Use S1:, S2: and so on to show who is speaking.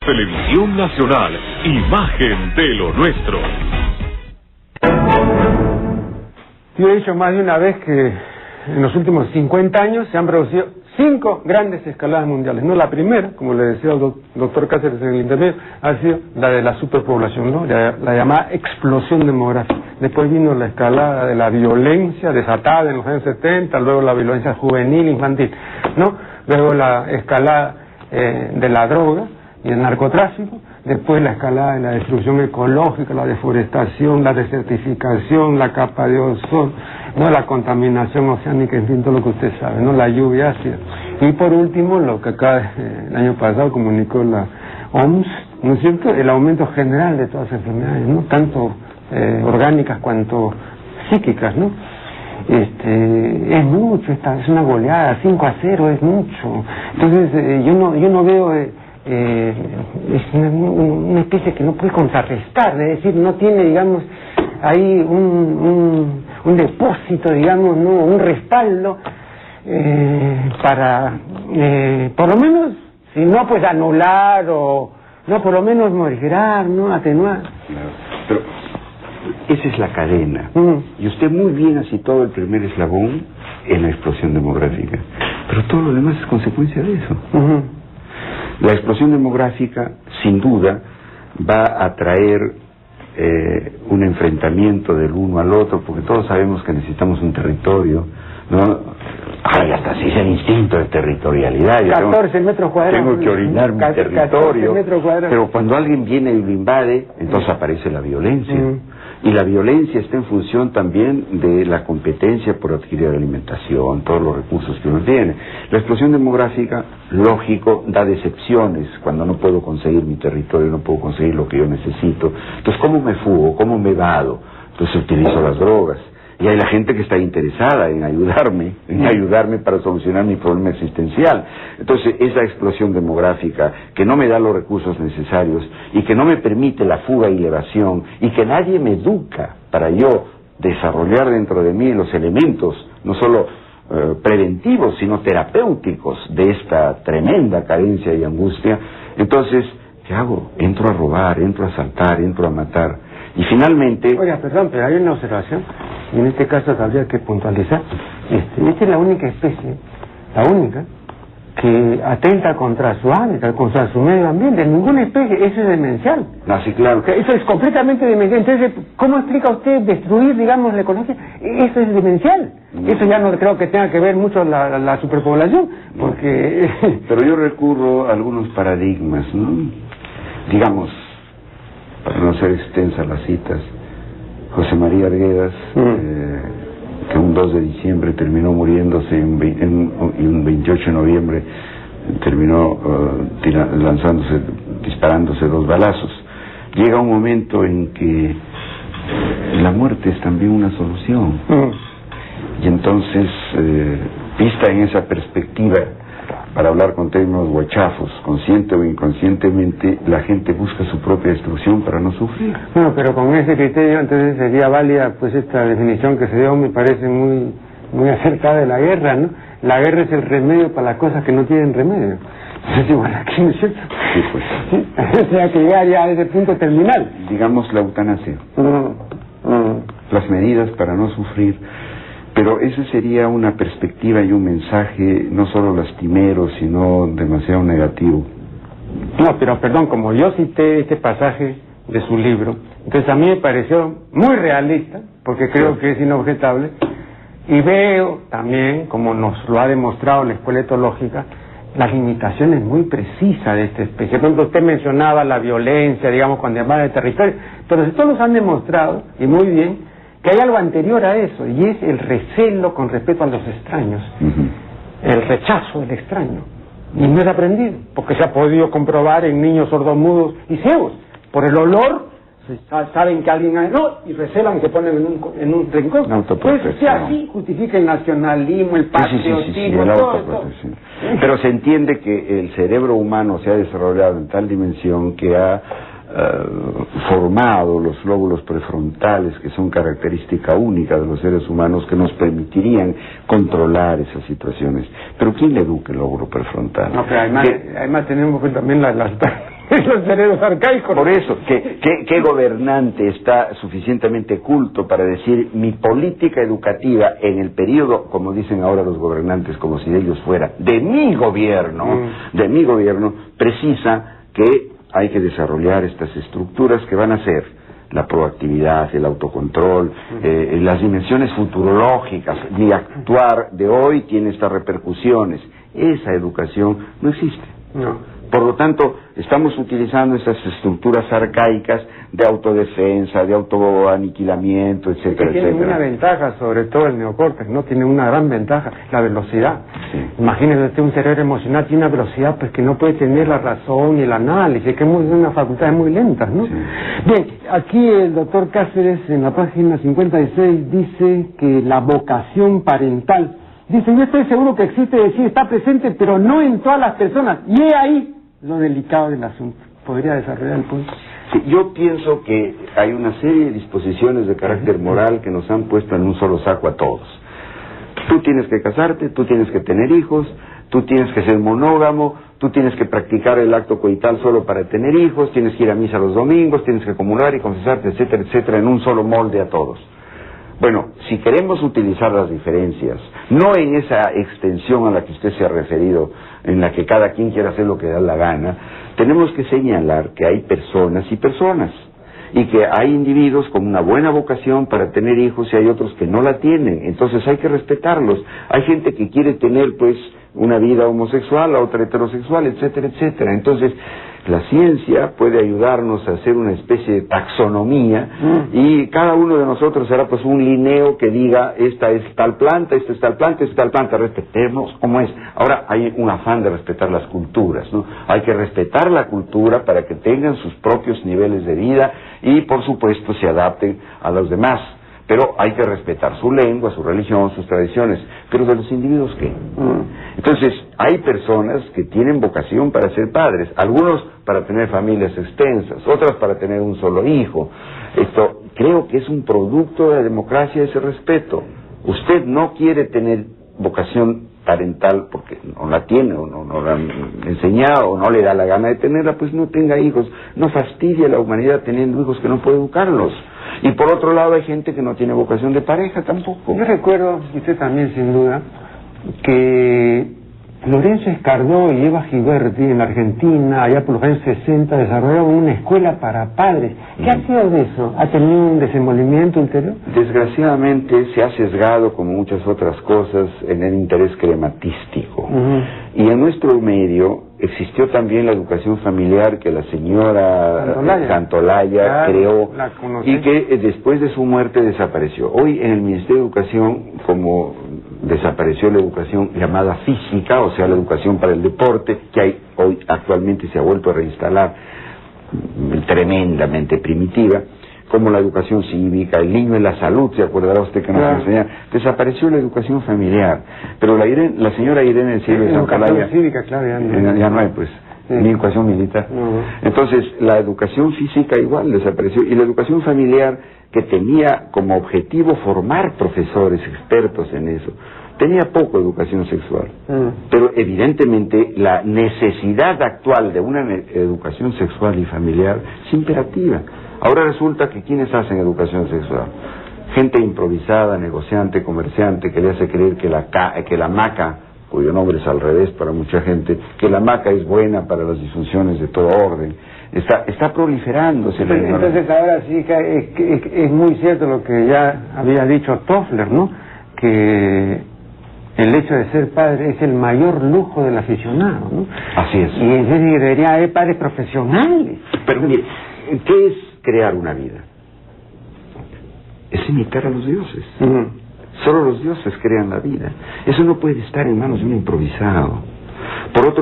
S1: Televisión Nacional, imagen de lo nuestro.
S2: Yo he dicho más de una vez que en los últimos 50 años se han producido 5 grandes escaladas mundiales. No, la primera, como le decía el doctor Cáceres en el intermedio, ha sido la de la superpoblación, ¿no? La llamada explosión demográfica. Después vino la escalada de la violencia desatada en los años 70, luego la violencia juvenil, infantil, ¿no? Luego la escalada de la droga y el narcotráfico, después la escalada de la destrucción ecológica, la deforestación, la desertificación, la capa de ozono, no, la contaminación oceánica, en fin, todo lo que usted sabe, no, la lluvia ácida. Y por último, lo que acá el año pasado comunicó la OMS, ¿no es cierto?, el aumento general de todas las enfermedades, ¿no?, tanto orgánicas cuanto psíquicas, ¿no? Es mucho, es una goleada, 5-0 es mucho. Entonces yo no veo, es una especie que no puede contrarrestar, es decir, no tiene, digamos, ahí un depósito, digamos, no, un respaldo para, por lo menos, si no, pues anular o, no, por lo menos morigerar, ¿no?, atenuar.
S3: Claro, pero esa es la cadena. Y usted muy bien ha citado el primer eslabón en la explosión demográfica, pero todo lo demás es consecuencia de eso. La explosión demográfica, sin duda, va a traer un enfrentamiento del uno al otro, porque todos sabemos que necesitamos un territorio, ¿no? Ay, hasta así es el instinto de territorialidad.
S2: 14 metros cuadrados.
S3: Tengo que orinar mi territorio. Pero cuando alguien viene y lo invade, entonces aparece la violencia. Y la violencia está en función también de la competencia por adquirir alimentación, todos los recursos que uno tiene. La explosión demográfica, lógico, da decepciones cuando no puedo conseguir mi territorio, no puedo conseguir lo que yo necesito. Entonces, ¿cómo me fugo? ¿Cómo me evado? Entonces utilizo las drogas. Y hay la gente que está interesada en ayudarme para solucionar mi problema existencial. Entonces, esa explosión demográfica que no me da los recursos necesarios y que no me permite la fuga y la evasión y que nadie me educa para yo desarrollar dentro de mí los elementos, no solo preventivos, sino terapéuticos de esta tremenda carencia y angustia. Entonces, ¿qué hago? Entro a robar, entro a asaltar, entro a matar. Y finalmente...
S2: Oiga, perdón, pero hay una observación, y en este caso habría que puntualizar. Esta es la única especie, la única, que atenta contra su hábitat, contra su medio ambiente. Ninguna especie, eso es demencial.
S3: No, sí, claro.
S2: Eso es completamente demencial. Entonces, ¿cómo explica usted destruir, digamos, la ecología? Eso es demencial. Eso ya no creo que tenga que ver mucho la superpoblación, porque...
S3: Pero yo recurro a algunos paradigmas, ¿no? Digamos, para no ser extensas las citas, José María Arguedas, que un 2 de diciembre terminó muriéndose y un 28 de noviembre terminó disparándose 2 balazos. Llega un momento en que la muerte es también una solución. Y entonces, vista en esa perspectiva, para hablar con términos guachafos, consciente o inconscientemente, la gente busca su propia destrucción para no sufrir.
S2: Bueno, pero con ese criterio entonces sería válida pues esta definición que se dio, me parece muy acertada de la guerra, ¿no? La guerra es el remedio para las cosas que no tienen remedio. Es igual aquí, ¿no es cierto?
S3: Sí, pues.
S2: ¿Sí? O sea, que llegar ya a ese punto terminal.
S3: Digamos la eutanasia. Las medidas para no sufrir. Pero esa sería una perspectiva y un mensaje no solo lastimero, sino demasiado negativo.
S2: No, pero perdón, como yo cité este pasaje de su libro, entonces a mí me pareció muy realista, porque creo que es inobjetable, y veo también, como nos lo ha demostrado la escuela etológica, las limitaciones muy precisas de esta especie. Por ejemplo, usted mencionaba la violencia, digamos, cuando hablaba de territorio, pero estos nos han demostrado, y muy bien, que hay algo anterior a eso, y es el recelo con respecto a los extraños, el rechazo del extraño, y no es aprendido, porque se ha podido comprobar en niños sordomudos y ciegos. Por el olor, saben que alguien hay, no, y recelan y se ponen en un rincón. Pues así justifica el nacionalismo, el patriotismo, todo.
S3: Pero se entiende que el cerebro humano se ha desarrollado en tal dimensión que ha formado los lóbulos prefrontales, que son característica única de los seres humanos, que nos permitirían controlar esas situaciones. Pero ¿quién le educa el lóbulo prefrontal?
S2: No, pero además tenemos también las Los cerebros arcaicos.
S3: Por eso, ¿qué gobernante está suficientemente culto para decir mi política educativa en el periodo, como dicen ahora los gobernantes, como si de ellos fuera, de mi gobierno, precisa que hay que desarrollar estas estructuras que van a ser la proactividad, el autocontrol, las dimensiones futurológicas? Mi actuar de hoy tiene estas repercusiones. Esa educación no existe.
S2: No.
S3: Por lo tanto, estamos utilizando esas estructuras arcaicas de autodefensa, de autoaniquilamiento, etcétera,
S2: tiene una ventaja, sobre todo el neocórtex, ¿no? Tiene una gran ventaja, la velocidad. Sí. Imagínese usted, un cerebro emocional tiene una velocidad pues que no puede tener la razón y el análisis, que es una facultades muy lentas, ¿no? Sí. Bien, aquí el doctor Cáceres, en la página 56, dice que la vocación parental, dice, yo estoy seguro que existe, decir, está presente, pero no en todas las personas. Y he ahí lo delicado del asunto. ¿Podría desarrollar el punto?
S3: Sí, yo pienso que hay una serie de disposiciones de carácter moral que nos han puesto en un solo saco a todos. Tú tienes que casarte, tú tienes que tener hijos, tú tienes que ser monógamo, tú tienes que practicar el acto coital solo para tener hijos, tienes que ir a misa los domingos, tienes que comulgar y confesarte, etcétera, etcétera, en un solo molde a todos. Bueno, si queremos utilizar las diferencias, no en esa extensión a la que usted se ha referido, en la que cada quien quiere hacer lo que da la gana, tenemos que señalar que hay personas y personas, y que hay individuos con una buena vocación para tener hijos y hay otros que no la tienen. Entonces hay que respetarlos. Hay gente que quiere tener pues una vida homosexual, la otra heterosexual, etcétera, etcétera. Entonces la ciencia puede ayudarnos a hacer una especie de taxonomía y cada uno de nosotros será pues un lineo que diga esta es tal planta, esta es tal planta, esta es tal planta, respetemos como es. Ahora hay un afán de respetar las culturas, ¿no? Hay que respetar la cultura para que tengan sus propios niveles de vida y por supuesto se adapten a los demás. Pero hay que respetar su lengua, su religión, sus tradiciones. Pero de los individuos, ¿qué? Entonces, hay personas que tienen vocación para ser padres. Algunos para tener familias extensas, otras para tener un solo hijo. Esto creo que es un producto de la democracia, ese respeto. Usted no quiere tener vocación parental porque no la tiene o no la han enseñado o no le da la gana de tenerla, pues no tenga hijos. No fastidie a la humanidad teniendo hijos que no puede educarlos. Y por otro lado hay gente que no tiene vocación de pareja tampoco.
S2: Yo recuerdo, y usted también sin duda, que Lorenzo Escardó y Eva Giberti en la Argentina, allá por los años 60, desarrollaron una escuela para padres. ¿Qué ha sido de eso? ¿Ha tenido un desenvolvimiento ulterior?
S3: Desgraciadamente se ha sesgado, como muchas otras cosas, en el interés crematístico. Y en nuestro medio existió también la educación familiar que la señora Santolaya creó y que después de su muerte desapareció. Hoy en el Ministerio de Educación, como desapareció la educación llamada física, o sea la educación para el deporte, que hay hoy actualmente se ha vuelto a reinstalar, tremendamente primitiva, como la educación cívica, el niño en la salud, se acordará usted que nos enseñaba, desapareció la educación familiar, pero la señora Irene Silva Santolaya,
S2: cívica, claro,
S3: ya no hay pues, ni educación militar. Entonces la educación física igual desapareció, y la educación familiar, que tenía como objetivo formar profesores expertos en eso, tenía poco educación sexual. Pero evidentemente la necesidad actual de una educación sexual y familiar es imperativa. Ahora resulta que ¿quiénes hacen educación sexual? Gente improvisada, negociante, comerciante, que le hace creer que la maca, cuyo nombre es al revés para mucha gente, que la maca es buena para las disfunciones de todo orden. Está proliferándose.
S2: Entonces ahora sí que es muy cierto lo que ya había dicho Toffler, ¿no? Que el hecho de ser padre es el mayor lujo del aficionado, ¿no?
S3: Así es.
S2: Y debería haber padres profesionales.
S3: Pero mire, ¿qué es crear una vida? Es imitar a los dioses. Solo los dioses crean la vida. Eso no puede estar en manos de un improvisado. Por otro